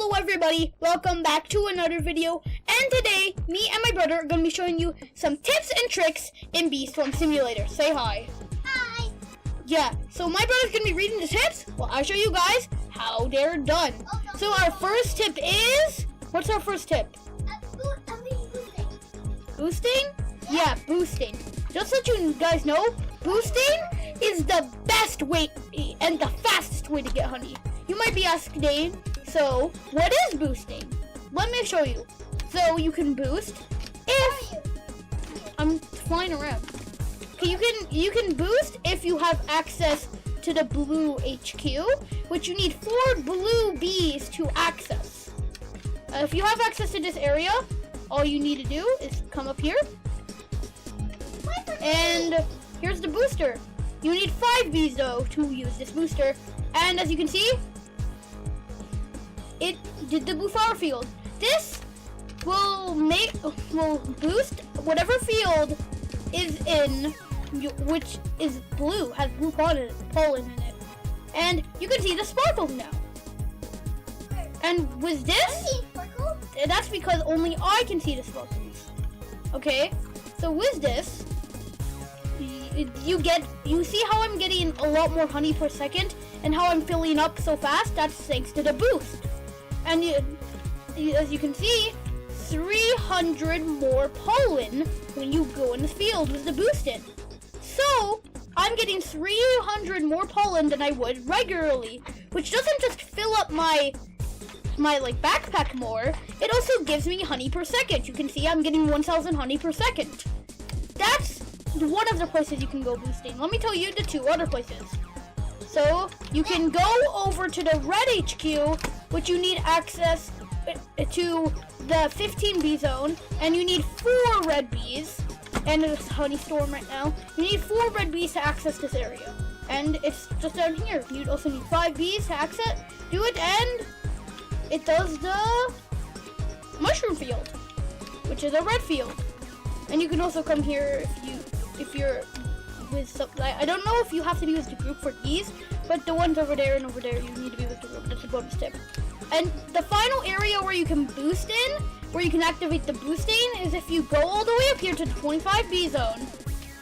Hello everybody, welcome back to another video, and today, me and my brother are going to be showing you some tips and tricks in Beestorm Simulator. Say hi. Hi. Yeah, so my brother's going to be reading the tips while I show you guys how they're done. So our first tip is, what's our first tip? Boosting. Boosting? Yeah, boosting. Just so you guys know, boosting is the best way and the fastest way to get honey. You might be asking, so what is boosting? Let me show you. So you can boost if I'm flying around. Okay, you can boost if you have access to the blue HQ, which you need 4 blue bees to access. If you have access to this area, all you need to do is come up here. And here's the booster. You need 5 bees though to use this booster. And as you can see, it did the blue flower field. This will boost whatever field is in, which is blue, has blue pollen in it. And you can see the sparkles now. And with this, that's because only I can see the sparkles. Okay, so with this, you see how I'm getting a lot more honey per second and how I'm filling up so fast? That's thanks to the boost. And as you can see, 300 more pollen when you go in the field with the boost in. So I'm getting 300 more pollen than I would regularly, which doesn't just fill up my backpack more, it also gives me honey per second. You can see I'm getting 1,000 honey per second. That's one of the places you can go boosting. Let me tell you the 2 other places. So you can go over to the red HQ, which you need access to the 15 bee zone, and you need 4 red bees, and it's honey storm right now. You need 4 red bees to access this area, and it's just down here. You also need 5 bees to access, do it, and it does the mushroom field, which is a red field. And you can also come here if you're with something. I don't know if you have to be with the group for these, but the ones over there and over there, you need to be with the group. That's a bonus tip. And the final area where you can boost in, where you can activate the boosting, is if you go all the way up here to the 25 bee zone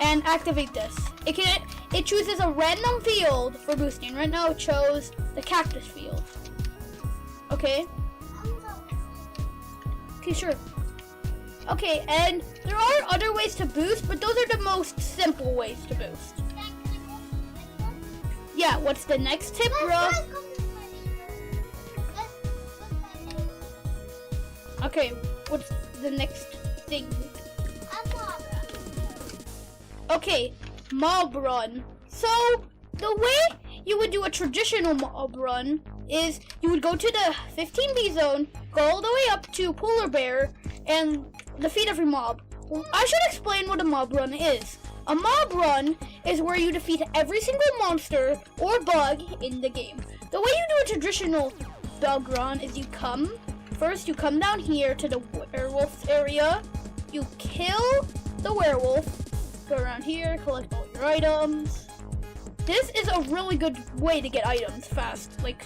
and activate this. It chooses a random field for boosting. Right now it chose the cactus field. Okay, sure. Okay, and there are other ways to boost, but those are the most simple ways to boost. Yeah, what's the next tip, bro? Okay, what's the next thing? Okay, mob run. So, the way you would do a traditional mob run is you would go to the 15 bee zone, go all the way up to Polar Bear, and defeat every mob. I should explain what a mob run is. A mob run is where you defeat every single monster or bug in the game. The way you do a traditional bug run is you come down here to the werewolf area, you kill the werewolf, go around here, collect all your items. This is a really good way to get items fast, like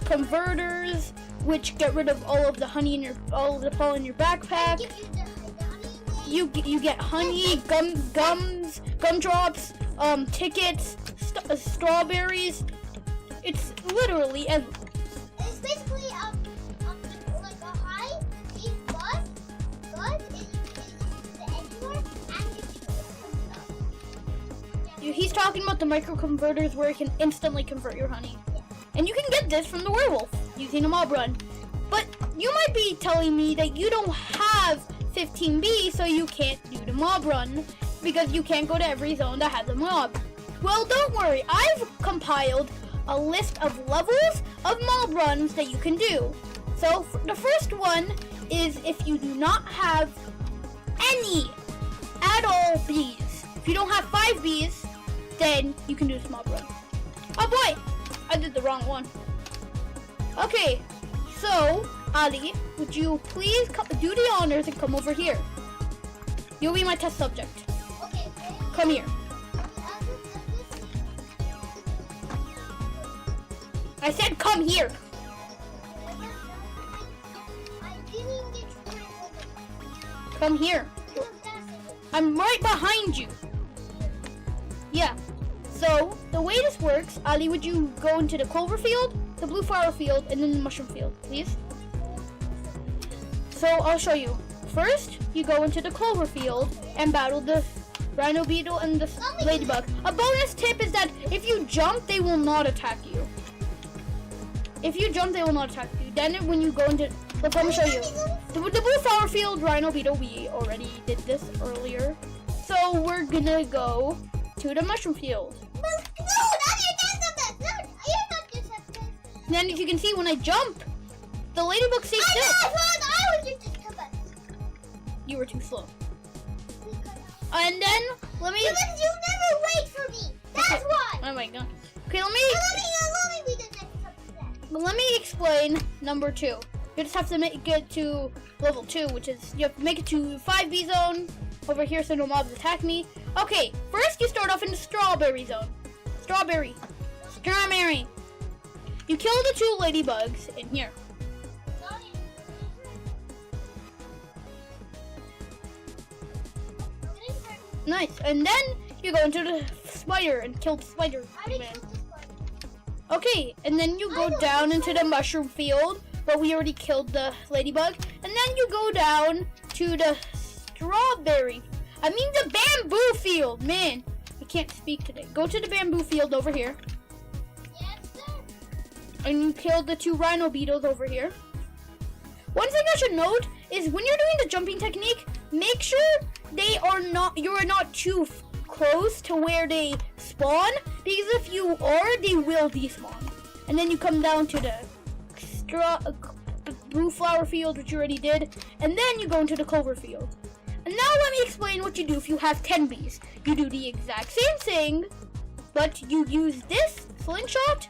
converters, which get rid of all of the honey all of the pollen in your backpack. You get honey, gumdrops, tickets, strawberries. It's literally endless. It's basically like a high deep bud is anywhere and He's talking about the micro converters where it can instantly convert your honey. And you can get this from the werewolf using a mob run. But you might be telling me that you don't have 15 bees, so you can't do the mob run because you can't go to every zone that has a mob. Well, don't worry. I've compiled a list of levels of mob runs that you can do. So the first one is if you do not have any at all bees. If you don't have 5 bees, then you can do this mob run. Oh boy, I did the wrong one. Okay, so Ali, would you please do the honors and come over here? You'll be my test subject. Okay. Come here. I said come here. Come here. I'm right behind you. Yeah. So, the way this works, Ali, would you go into the clover field, the blue flower field, and then the mushroom field, please? So, I'll show you. First, you go into the clover field and battle the rhino beetle and the ladybug. A bonus tip is that if you jump, they will not attack you. If you jump, they will not attack you. Then when you go into... Look, let me show you. The blue flower field rhino beetle, we already did this earlier. So, we're gonna go to the mushroom field. No, you're not just Then, as you can see, when I jump, the ladybug stays still. I was just You were too slow. And then, let me... Because you never wait for me. That's why. Oh my god. Okay, let me be the next step. let me explain number 2. You just have to get to level 2, which is you have to make it to 5B zone over here so no mobs attack me. Okay, first you start off in the strawberry zone. Strawberry. You kill the 2 ladybugs in here. Nice. And then you go into the spider and kill the spider man. Okay, and then you go down into the mushroom field, but we already killed the ladybug. And then you go down to the the bamboo field. Man, I can't speak today. Go to the bamboo field over here. Yes, sir. And you killed the 2 rhino beetles over here. One thing I should note is when you're doing the jumping technique, make sure you are not too close to where they spawn, because if you are, they will despawn. And then you come down to the blue flower field, which you already did, and then you go into the clover field. And now let me explain what you do if you have 10 bees. You do the exact same thing, but you use this slingshot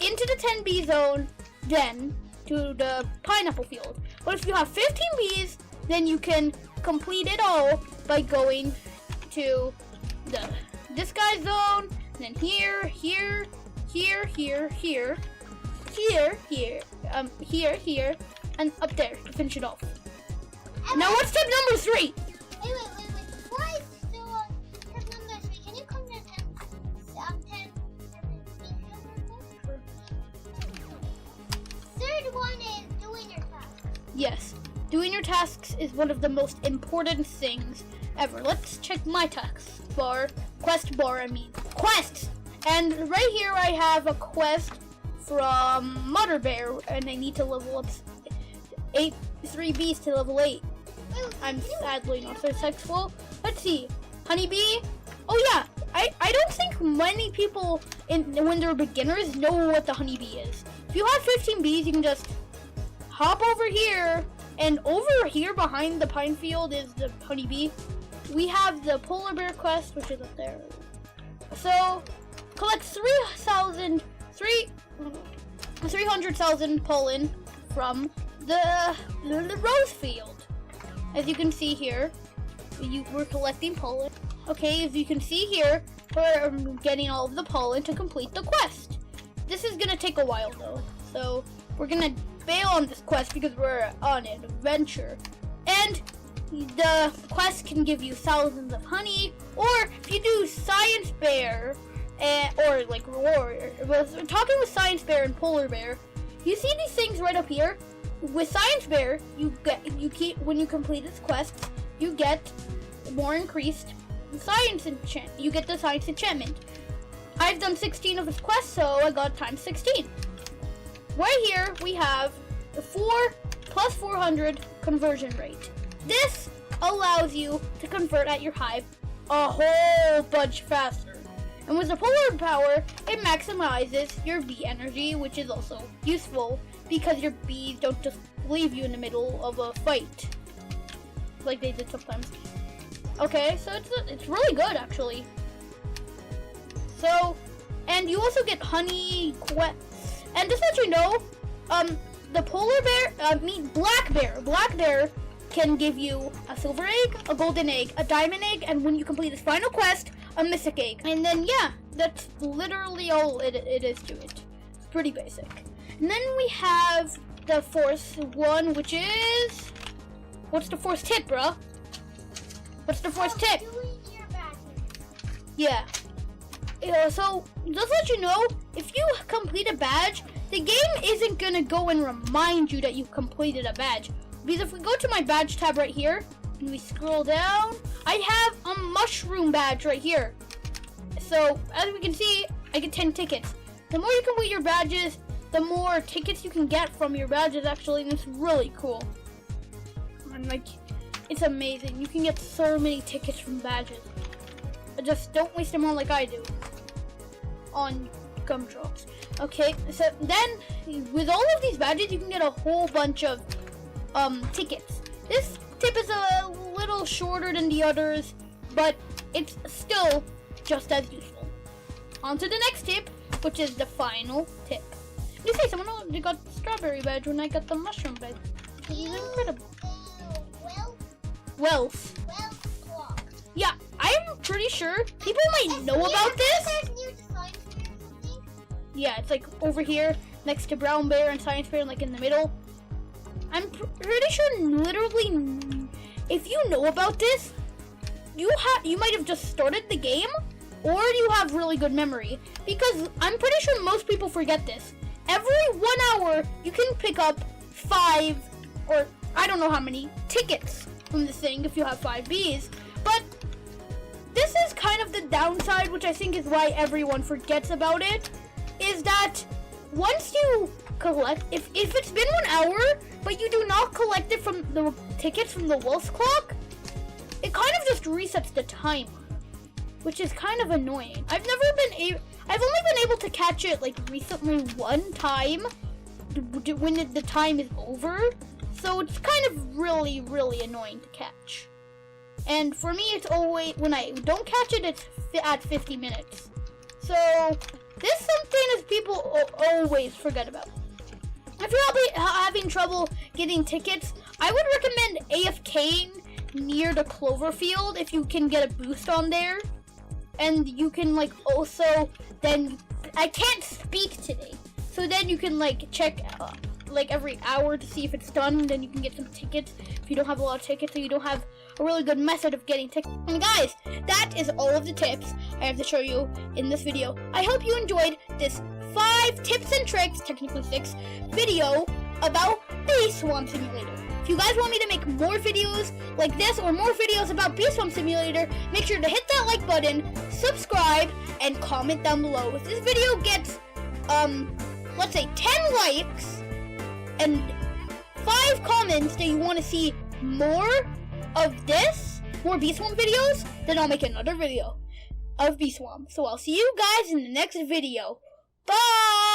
into the 10 bee zone, then to the pineapple field. But if you have 15 bees, then you can complete it all by going to this guy's zone, and then here, and up there to finish it off. Now what's tip number 3? Wait. Before I still on tip number 3, can you come to 10? Third one is doing your task. Yes, doing your tasks is one of the most important things ever. Let's check my quest bar. Quests! And right here I have a quest from Mother Bear, and I need to level up 3 bees to level 8. I'm sadly not successful. Let's see. Honeybee. Oh yeah, I don't think many people when they're beginners know what the honeybee is. If you have 15 bees, you can just hop over here, and over here behind the pine field is the honeybee. We have the polar bear quest, which is up there. So collect 300,000 pollen from the rose field. As you can see here, we're collecting pollen. Okay, as you can see here, we're getting all of the pollen to complete the quest. This is gonna take a while though, so we're gonna bail on this quest because we're on an adventure. And the quest can give you thousands of honey, or if you do Science Bear, or like Warrior. Talking with Science Bear and Polar Bear, you see these things right up here? With Science Bear, when you complete this quest, you get more increased science enchant. You get the science enchantment. I've done 16 of this quest, so I got times 16. Right here we have the 4 plus 400 conversion rate. This allows you to convert at your hive a whole bunch faster. And with the polar power, it maximizes your bee energy, which is also useful because your bees don't just leave you in the middle of a fight like they did sometimes. Okay, so it's really good actually. So, and you also get honey quests. And just to let you know, the polar bear, black bear can give you a silver egg, a golden egg, a diamond egg, and when you complete this final quest, a mythic egg. And then yeah, that's literally all it is to it. It's pretty basic. And then we have the fourth one, which is, what's the fourth tip, bruh? What's the first tip? Doing your badges. Yeah. So, just let you know, if you complete a badge, the game isn't gonna go and remind you that you completed a badge. Because if we go to my badge tab right here, and we scroll down, I have a mushroom badge right here. So, as we can see, I get 10 tickets. The more you complete your badges, the more tickets you can get from your badges, actually, and it's really cool. And, like, it's amazing. You can get so many tickets from badges. But just don't waste them all like I do on Gumdrops. Okay, so then, with all of these badges, you can get a whole bunch of tickets. This tip is a little shorter than the others, but it's still just as useful. On to the next tip, which is the final tip. You say someone else got the strawberry badge when I got the mushroom badge. This is incredible. Wealth. Wealth clock. Yeah, I'm pretty sure people might know about this. There's new design for something. Yeah, it's like over here next to Brown Bear and Science Fair, like in the middle. I'm pretty sure, literally, if you know about this, you might have just started the game, or you have really good memory, because I'm pretty sure most people forget this. Every 1 hour, you can pick up 5, or I don't know how many, tickets from this thing if you have 5 Bs, but this is kind of the downside, which I think is why everyone forgets about it, is that once you collect, if it's been 1 hour, but you do not collect it from the tickets from the Wealth Clock, it kind of just resets the timer, which is kind of annoying. I've only been able to catch it like recently one time when the time is over, so it's kind of really, really annoying to catch. And for me, it's always, when I don't catch it, it's at 50 minutes. So this is something that people always forget about. If you're having trouble getting tickets, I would recommend AFKing near the Cloverfield if you can get a boost on there. And you can like also then, I can't speak today, so then you can like check like every hour to see if it's done, and then you can get some tickets if you don't have a lot of tickets, so you don't have a really good method of getting tickets. And guys, that is all of the tips I have to show you in this video. I hope you enjoyed this 5 tips and tricks, technically 6, video about Bee Swarm Simulator. If you guys want me to make more videos like this or more videos about Bee Swarm Simulator, make sure to hit that like button, subscribe, and comment down below. If this video gets, let's say 10 likes and 5 comments that you want to see more of this, more Bee Swarm videos, then I'll make another video of Bee Swarm. So I'll see you guys in the next video. Bye!